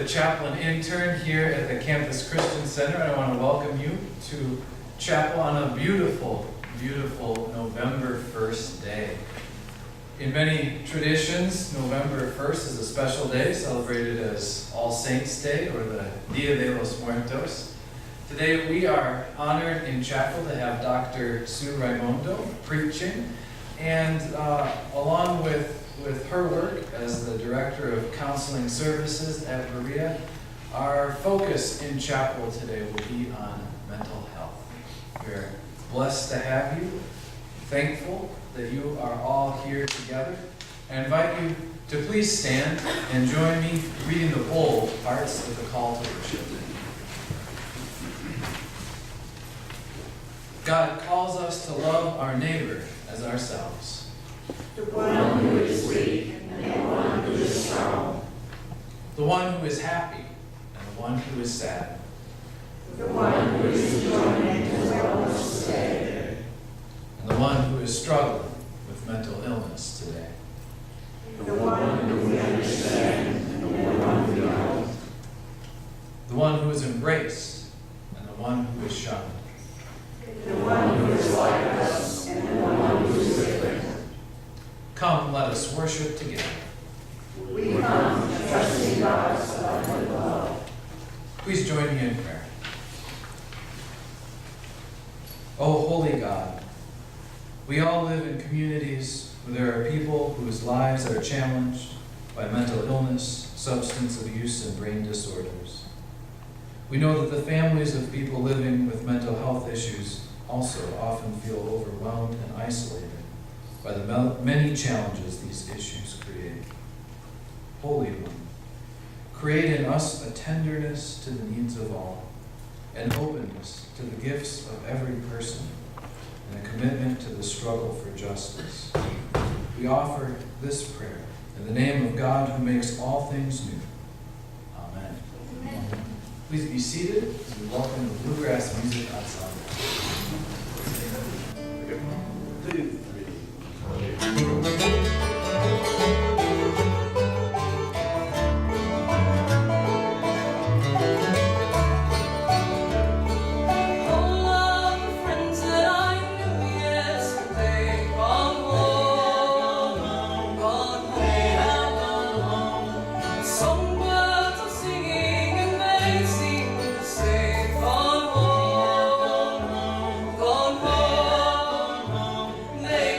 the chaplain intern here at the Campus Christian Center, and I want to welcome you to chapel on a beautiful, beautiful November 1st day. In many traditions, November 1st is a special day celebrated as All Saints' Day or the Dia de los Muertos. Today we are honored in chapel to have Dr. Sue Raimondo preaching, and along with her work as the Director of Counseling Services at Berea, our focus in chapel today will be on mental health. We're blessed to have you, thankful that you are all here together. I invite you to please stand and join me reading the bold parts of the call to worship. God calls us to love our neighbor as ourselves. The one who is weak and the one who is strong. The one who is happy and the one who is sad. The one who is enjoying as well as today. And the one who is struggling with mental illness today. The one who we understand and the one who don't. The one who is embraced and the one who is shunned. The one who is like us and the one who is different. Come, let us worship together. We come trusting God's abundant love. Please join me in prayer. Oh, holy God, we all live in communities where there are people whose lives are challenged by mental illness, substance abuse, and brain disorders. We know that the families of people living with mental health issues also often feel overwhelmed and isolated by the many challenges these issues create. Holy One, create in us a tenderness to the needs of all, an openness to the gifts of every person, and a commitment to the struggle for justice. We offer this prayer in the name of God who makes all things new. Amen. Amen. Please be seated as we welcome the Bluegrass Music Ensemble. They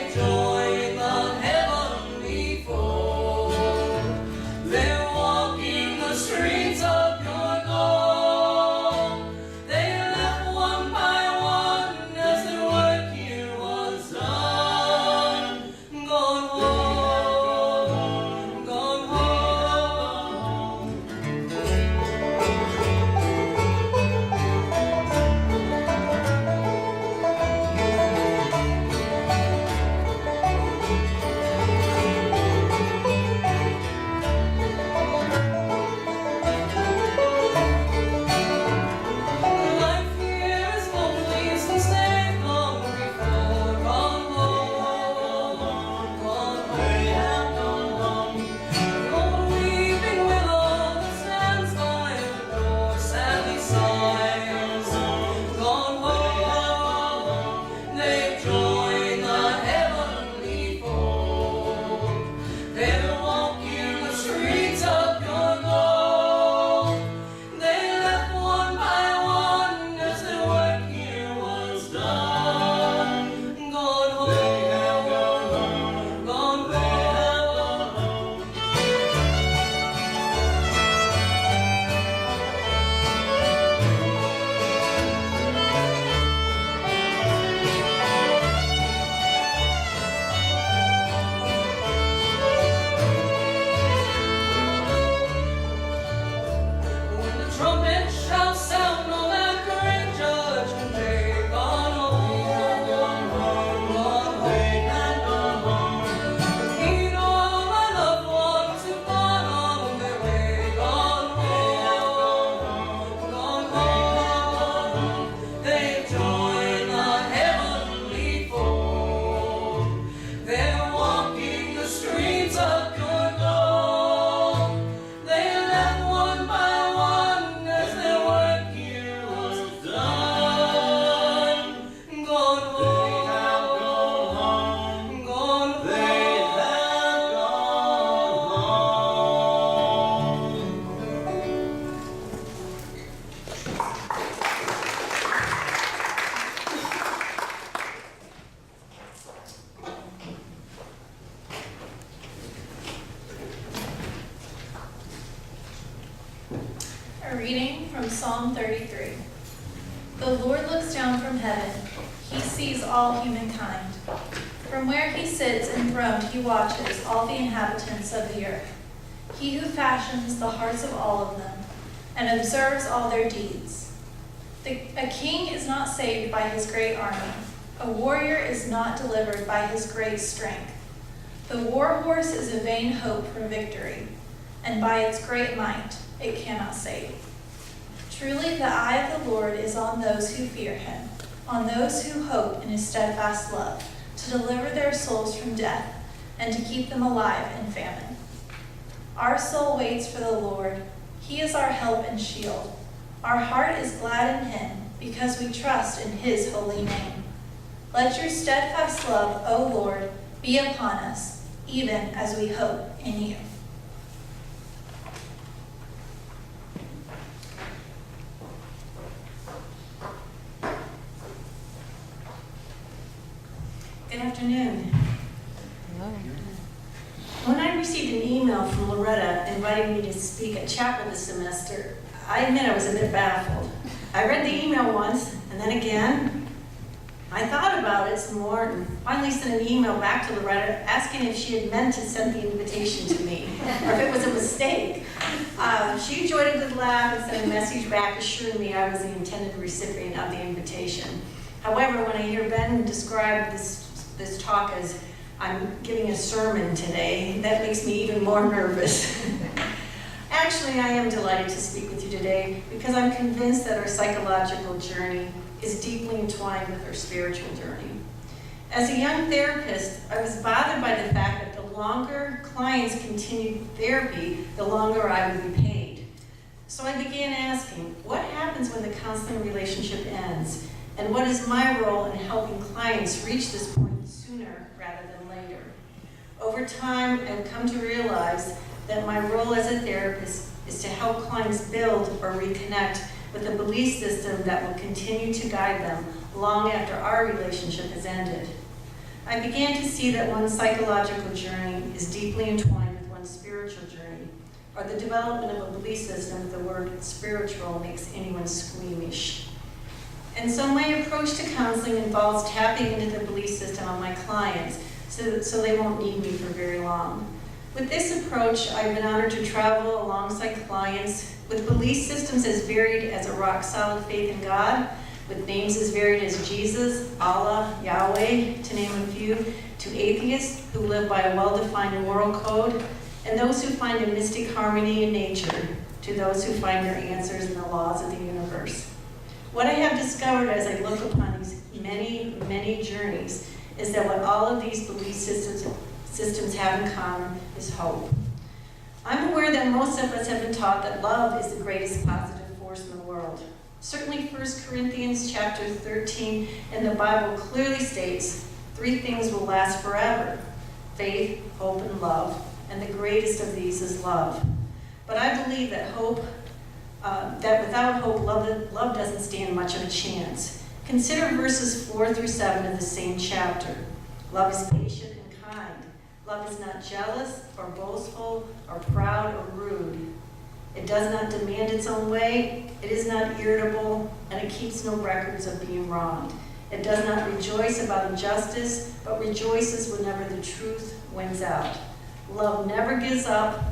The Lord looks down from heaven. He sees all humankind. From where he sits enthroned, he watches all the inhabitants of the earth. He who fashions the hearts of all of them and observes all their deeds. A king is not saved by his great army. A warrior is not delivered by his great strength. The war horse is a vain hope for victory, and by its great might it cannot save. Truly the eye of the Lord is on those who fear him, on those who hope in his steadfast love, to deliver their souls from death and to keep them alive in famine. Our soul waits for the Lord. He is our help and shield. Our heart is glad in him because we trust in his holy name. Let your steadfast love, O Lord, be upon us, even as we hope in you. Good afternoon. Hello. When I received an email from Loretta inviting me to speak at chapel this semester, I admit I was a bit baffled. I read the email once, and then again. I thought about it some more, and finally sent an email back to Loretta asking if she had meant to send the invitation to me, or if it was a mistake. She enjoyed a good laugh and sent a message back assuring me I was the intended recipient of the invitation. However, when I hear Ben describe this talk as I'm giving a sermon today, that makes me even more nervous. Actually, I am delighted to speak with you today because I'm convinced that our psychological journey is deeply entwined with our spiritual journey. As a young therapist, I was bothered by the fact that the longer clients continued therapy, the longer I would be paid. So I began asking, what happens when the counseling relationship ends? And what is my role in helping clients reach this point sooner rather than later? Over time, I've come to realize that my role as a therapist is to help clients build or reconnect with a belief system that will continue to guide them long after our relationship has ended. I began to see that one's psychological journey is deeply entwined with one's spiritual journey, or the development of a belief system with the word spiritual makes anyone squeamish. And so my approach to counseling involves tapping into the belief system of my clients so they won't need me for very long. With this approach, I've been honored to travel alongside clients with belief systems as varied as a rock-solid faith in God, with names as varied as Jesus, Allah, Yahweh, to name a few, to atheists who live by a well-defined moral code, and those who find a mystic harmony in nature, to those who find their answers in the laws of the universe. What I have discovered as I look upon these many, many journeys is that what all of these belief systems have in common is hope. I'm aware that most of us have been taught that love is the greatest positive force in the world. Certainly 1 Corinthians chapter 13 in the Bible clearly states 3 things will last forever: faith, hope, and love, and the greatest of these is love. But I believe that without hope, love doesn't stand much of a chance. Consider verses 4 through 7 of the same chapter. Love is patient and kind. Love is not jealous or boastful or proud or rude. It does not demand its own way. It is not irritable, and it keeps no records of being wronged. It does not rejoice about injustice, but rejoices whenever the truth wins out. Love never gives up.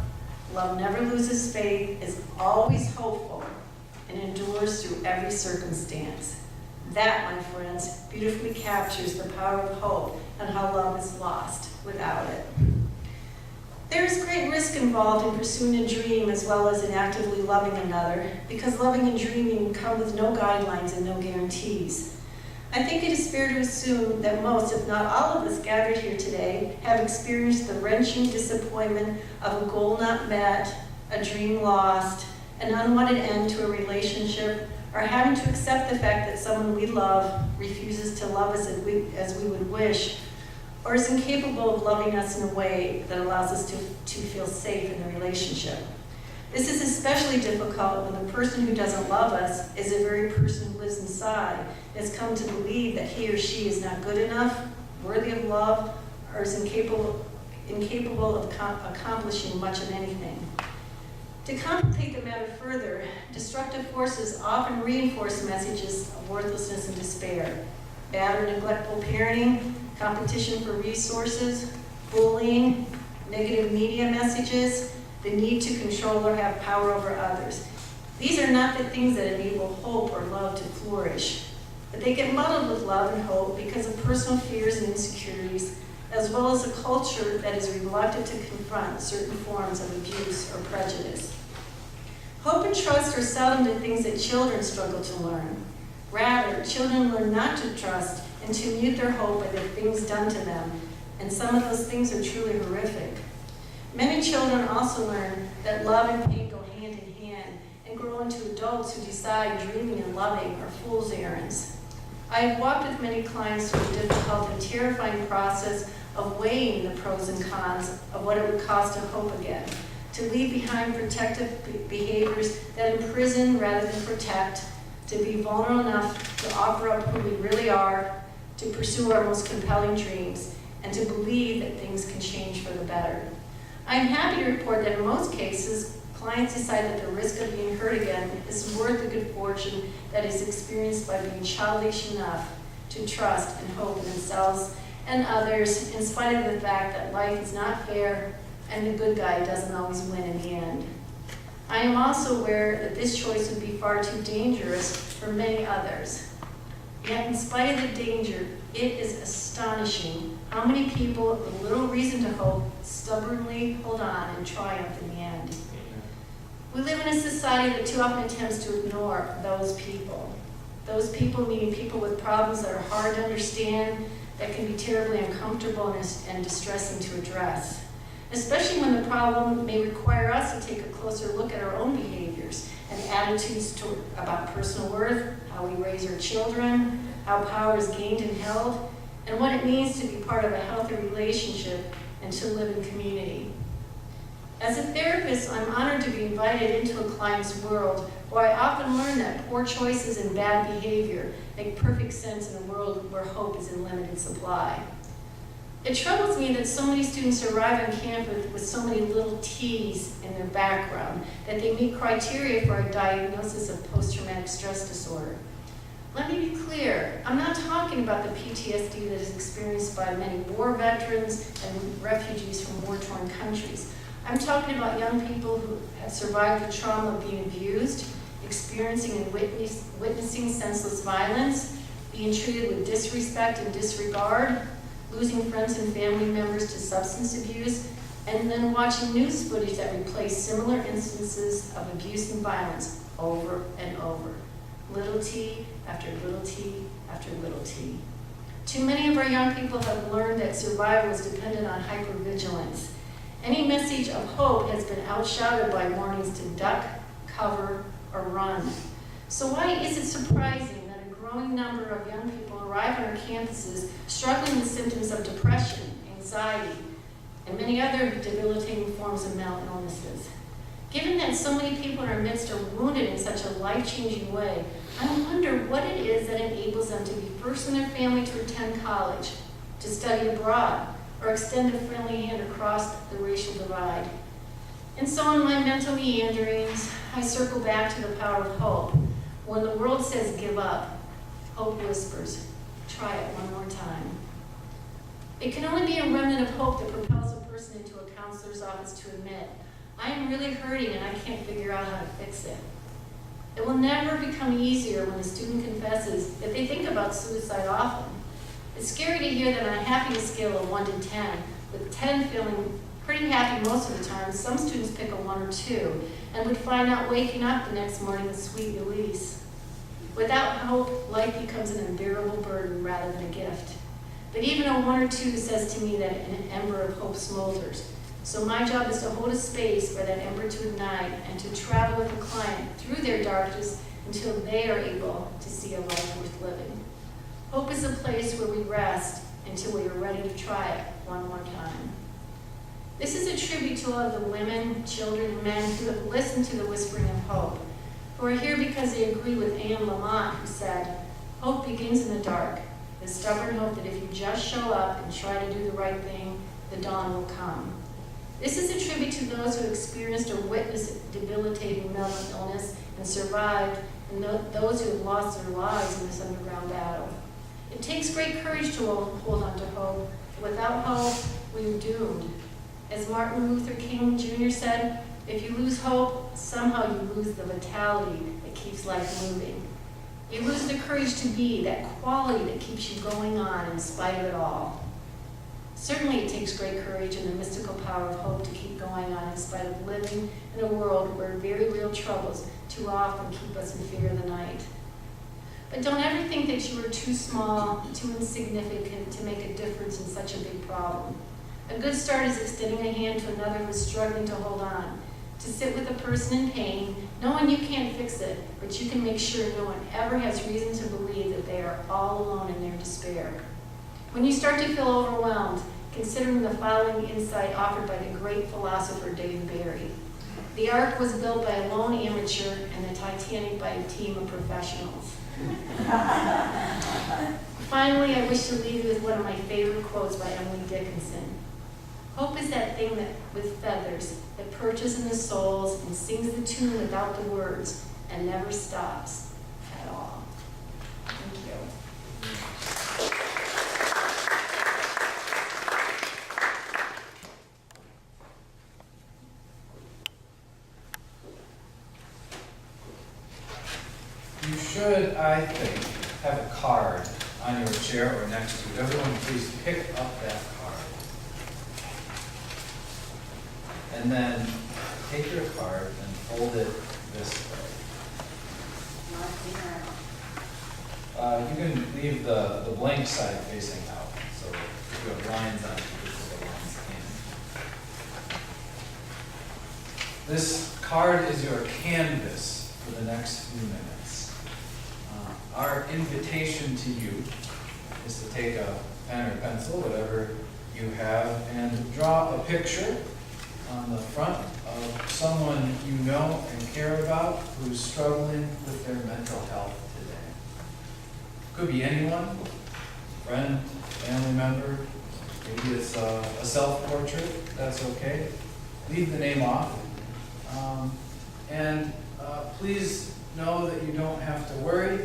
Love never loses faith, is always hopeful, and endures through every circumstance. That, my friends, beautifully captures the power of hope and how love is lost without it. There is great risk involved in pursuing a dream as well as in actively loving another, because loving and dreaming come with no guidelines and no guarantees. I think it is fair to assume that most, if not all of us gathered here today, have experienced the wrenching disappointment of a goal not met, a dream lost, an unwanted end to a relationship, or having to accept the fact that someone we love refuses to love us as we would wish, or is incapable of loving us in a way that allows us to feel safe in the relationship. This is especially difficult when the person who doesn't love us is the very person who lives inside, has come to believe that he or she is not good enough, worthy of love, or is incapable of accomplishing much of anything. To complicate the matter further, destructive forces often reinforce messages of worthlessness and despair. Bad or neglectful parenting, competition for resources, bullying, negative media messages, the need to control or have power over others. These are not the things that enable hope or love to flourish, but they get muddled with love and hope because of personal fears and insecurities, as well as a culture that is reluctant to confront certain forms of abuse or prejudice. Hope and trust are seldom the things that children struggle to learn. Rather, children learn not to trust and to mute their hope by the things done to them, and some of those things are truly horrific. Many children also learn that love and pain go hand in hand and grow into adults who decide dreaming and loving are fool's errands. I have walked with many clients through the difficult and terrifying process of weighing the pros and cons of what it would cost to hope again, to leave behind protective behaviors that imprison rather than protect, to be vulnerable enough to offer up who we really are, to pursue our most compelling dreams, and to believe that things can change for the better. I am happy to report that in most cases, clients decide that the risk of being hurt again is worth the good fortune that is experienced by being childish enough to trust and hope in themselves and others, in spite of the fact that life is not fair and the good guy doesn't always win in the end. I am also aware that this choice would be far too dangerous for many others. Yet in spite of the danger, it is astonishing how many people with little reason to hope stubbornly hold on and triumph in the end. We live in a society that too often attempts to ignore those people. Those people meaning people with problems that are hard to understand, that can be terribly uncomfortable and distressing to address, especially when the problem may require us to take a closer look at our own behaviors and attitudes about personal worth, how we raise our children, how power is gained and held, and what it means to be part of a healthy relationship and to live in community. As a therapist, I'm honored to be invited into a client's world where I often learn that poor choices and bad behavior make perfect sense in a world where hope is in limited supply. It troubles me that so many students arrive on campus with so many little T's in their background that they meet criteria for a diagnosis of post-traumatic stress disorder. Let me be clear, I'm not talking about the PTSD that is experienced by many war veterans and refugees from war-torn countries. I'm talking about young people who have survived the trauma of being abused, experiencing and witnessing senseless violence, being treated with disrespect and disregard, losing friends and family members to substance abuse, and then watching news footage that replays similar instances of abuse and violence over and over. Little t after little t after little t. Too many of our young people have learned that survival is dependent on hypervigilance. Any message of hope has been outshouted by warnings to duck, cover, or run. So why is it surprising that a growing number of young people arrive on our campuses struggling with symptoms of depression, anxiety, and many other debilitating forms of mental illnesses? Given that so many people in our midst are wounded in such a life-changing way, I wonder what it is that enables them to be first in their family to attend college, to study abroad, or extend a friendly hand across the racial divide. And so in my mental meanderings, I circle back to the power of hope. When the world says give up, hope whispers, try it one more time. It can only be a remnant of hope that propels a person into a counselor's office to admit, I am really hurting and I can't figure out how to fix it. It will never become easier when a student confesses that they think about suicide often. It's scary to hear that on a happiness scale of 1 to 10, with 10 feeling pretty happy most of the time, some students pick a 1 or 2 and would find out waking up the next morning a sweet release. Without hope, life becomes an unbearable burden rather than a gift. But even a 1 or 2 says to me that an ember of hope smolders. So my job is to hold a space for that ember to ignite and to travel with the client through their darkness until they are able to see a life worth living. Hope is a place where we rest until we are ready to try it one more time. This is a tribute to all of the women, children, and men who have listened to the whispering of hope, who are here because they agree with Anne Lamott, who said, hope begins in the dark, the stubborn hope that if you just show up and try to do the right thing, the dawn will come. This is a tribute to those who experienced or witnessed debilitating mental illness and survived, and those who have lost their lives in this underground battle. It takes great courage to hold on to hope. Without hope, we're doomed. As Martin Luther King Jr. said, if you lose hope, somehow you lose the vitality that keeps life moving. You lose the courage to be, that quality that keeps you going on in spite of it all. Certainly it takes great courage and the mystical power of hope to keep going on in spite of living in a world where very real troubles too often keep us in fear of the night. But don't ever think that you are too small, too insignificant to make a difference in such a big problem. A good start is extending a hand to another who is struggling to hold on, to sit with a person in pain, knowing you can't fix it, but you can make sure no one ever has reason to believe that they are all alone in their despair. When you start to feel overwhelmed, considering the following insight offered by the great philosopher David Berea. The Ark was built by a lone amateur and the Titanic by a team of professionals. Finally, I wish to leave you with one of my favorite quotes by Emily Dickinson. Hope is that thing that with feathers that perches in the souls and sings the tune without the words and never stops at all. Thank you. You should, I think, have a card on your chair or next to you. Everyone, please pick up that card. And then take your card and fold it this way. You can leave the blank side facing out. So if you have lines on it, you can put the lines in. This card is your canvas for the next few minutes. Our invitation to you is to take a pen or pencil, whatever you have, and draw a picture on the front of someone you know and care about who's struggling with their mental health today. Could be anyone, friend, family member, maybe it's a self-portrait, that's okay. Leave the name off. Please know that you don't have to worry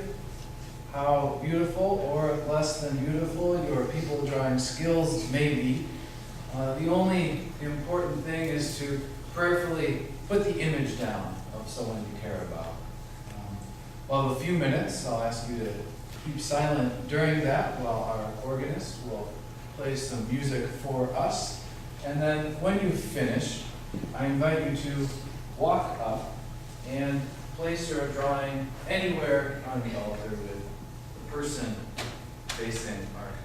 how beautiful or less than beautiful your people drawing skills may be. The only important thing is to prayerfully put the image down of someone you care about. Well, a few minutes, I'll ask you to keep silent during that while our organist will play some music for us. And then when you finish, I invite you to walk up and place your drawing anywhere on the altar with the person facing our community.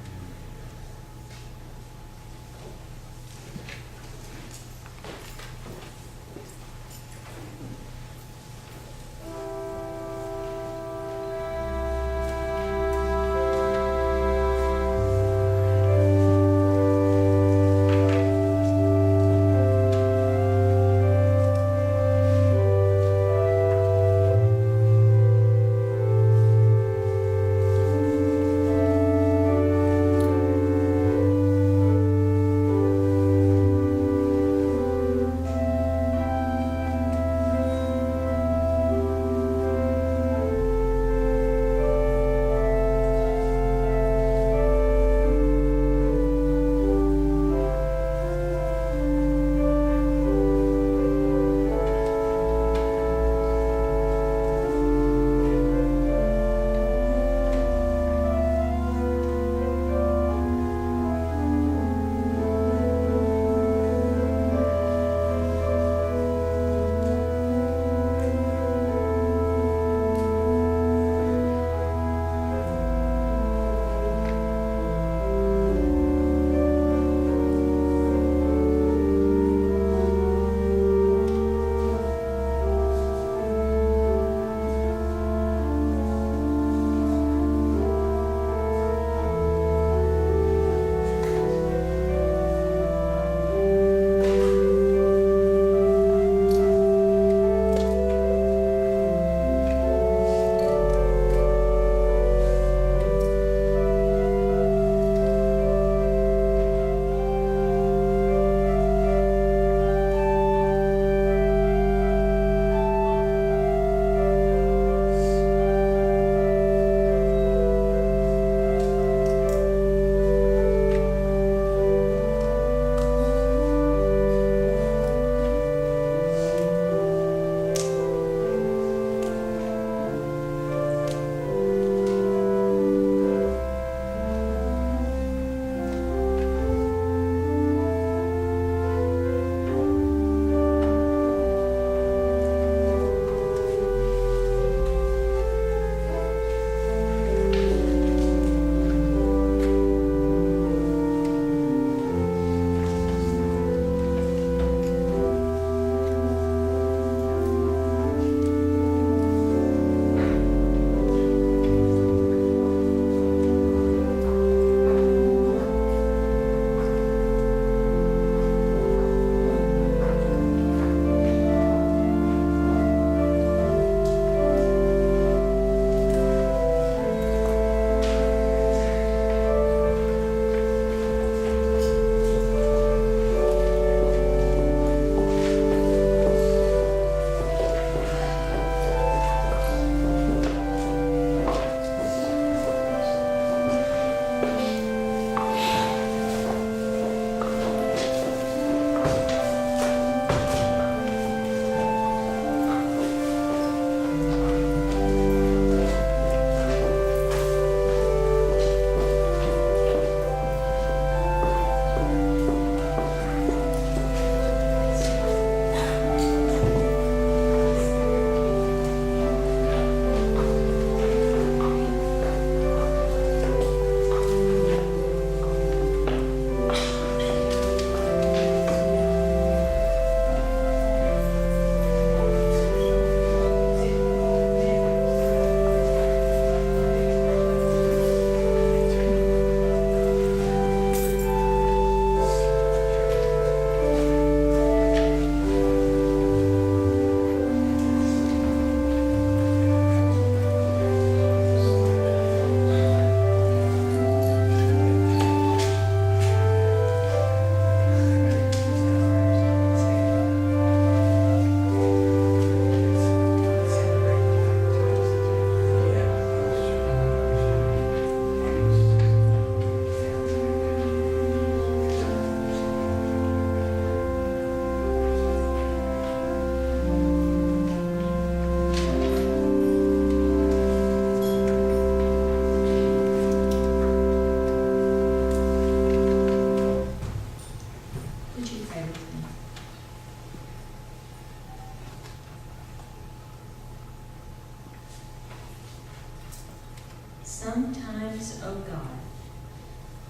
Sometimes, O God,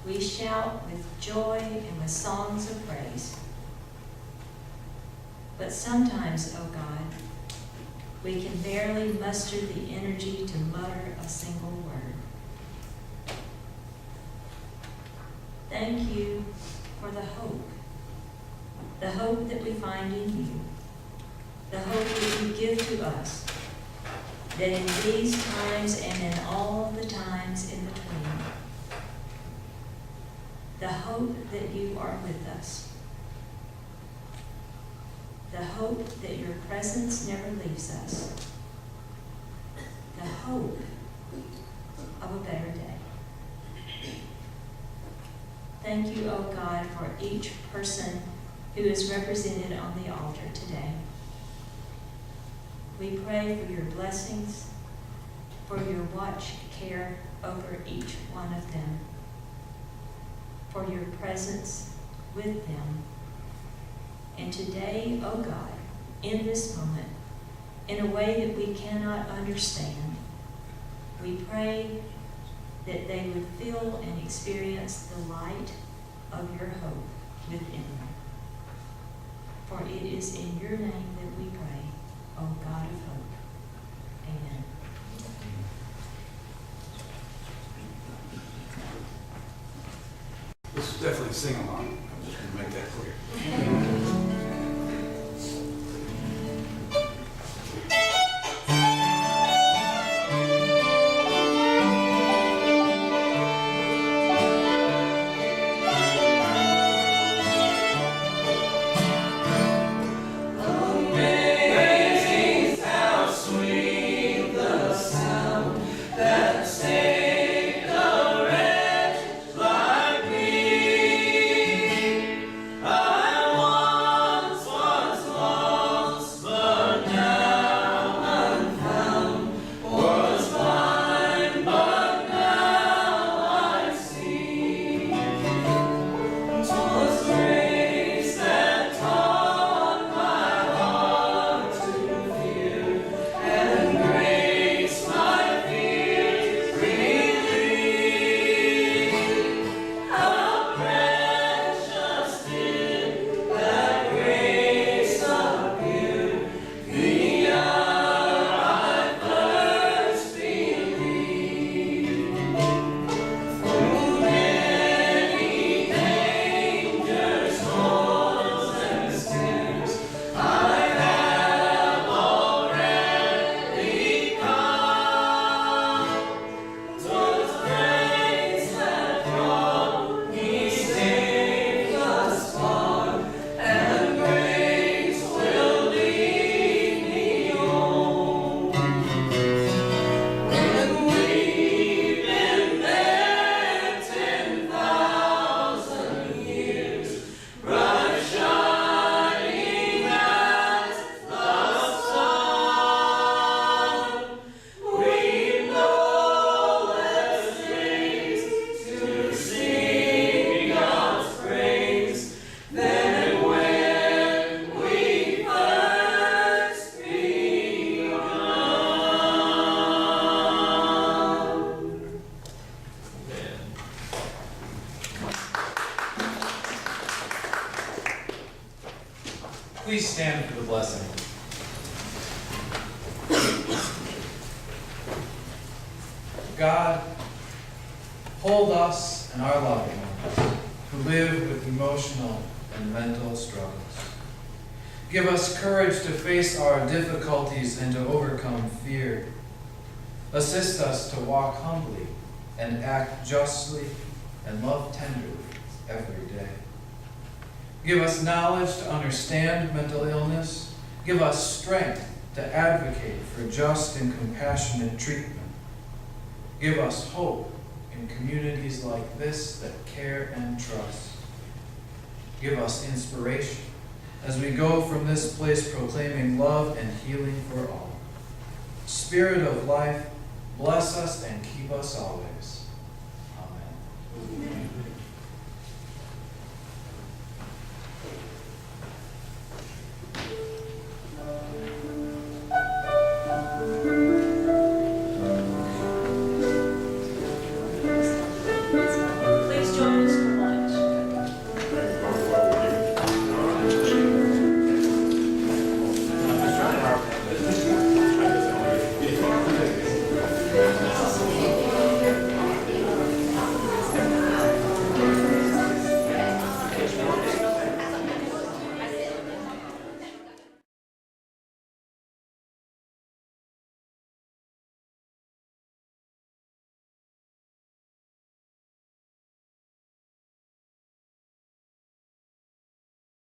we shout with joy and with songs of praise. But sometimes, O God, we can barely muster the energy to mutter a single word. Thank you for the hope that we find in you, the hope that you give to us, that in these times and in all the times in between, the hope that you are with us, the hope that your presence never leaves us, the hope of a better day. Thank you, O God, for each person who is represented on the altar today. We pray for your blessings, for your watch care over each one of them, for your presence with them. And today, O God, in this moment, in a way that we cannot understand, we pray that they would feel and experience the light of your hope within them. For it is in your name that we pray, O God of hope. Amen. This is definitely a sing-along. I'm just going to make that clear. Please stand for the blessing. God, hold us and our loved ones who live with emotional and mental struggles. Give us courage to face our difficulties and to overcome fear. Assist us to walk humbly and act justly and love tenderly every day. Give us knowledge to understand mental illness. Give us strength to advocate for just and compassionate treatment. Give us hope in communities like this that care and trust. Give us inspiration as we go from this place proclaiming love and healing for all. Spirit of life, bless us and keep us always. Amen.